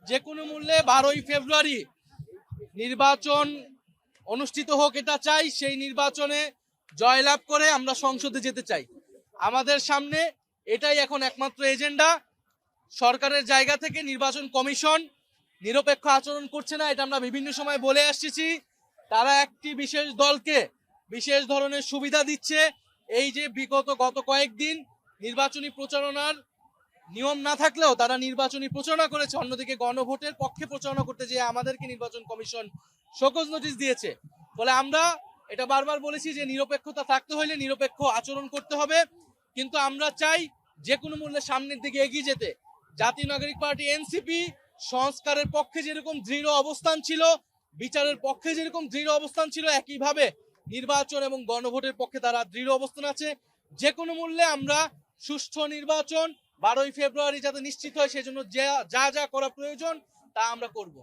যে কোনো মূল্যে 12ই ফেব্রুয়ারি নির্বাচন অনুষ্ঠিত হোক এটা চাই। সেই নির্বাচনে জয়লাভ করে আমরা সংসদে যেতে চাই। আমাদের সামনে এটাই এখন একমাত্র এজেন্ডা। সরকারের জায়গা থেকে নির্বাচন কমিশন নিরপেক্ষ আচরণ করছে না, এটা আমরা বিভিন্ন সময় বলে আসছি। তারা একটি বিশেষ দলকে বিশেষ ধরনের সুবিধা দিচ্ছে। এই যে গত কয়েকদিন নির্বাচনী প্রচারণার নিয়ম না থাকলেও তারা নির্বাচনী প্রচারণা করেছে, অন্যদিকে গণভোটের পক্ষে প্রচারণা করতে যেয়ে আমাদেরকে নির্বাচন কমিশন শোকজ নোটিশ দিয়েছে। ফলে আমরা এটা বারবার বলেছি যে নিরপেক্ষতা থাকতে হলে নিরপেক্ষ আচরণ করতে হবে, কিন্তু আমরা চাই যে কোনো মূল্যে সামনের দিকে এগিয়ে যেতে। জাতীয় নাগরিক পার্টি এনসিপি সংস্কারের পক্ষে যেরকম দৃঢ় অবস্থান ছিল, বিচারের পক্ষে যেরকম দৃঢ় অবস্থান ছিল, একইভাবে নির্বাচন এবং গণভোটের পক্ষে তারা দৃঢ় অবস্থান আছে। যে কোনো মূল্যে আমরা সুষ্ঠু নির্বাচন 12ই ফেব্রুয়ারি যাতে নিশ্চিত হয়, সেজন্য যা যা করা প্রয়োজন তা আমরা করব।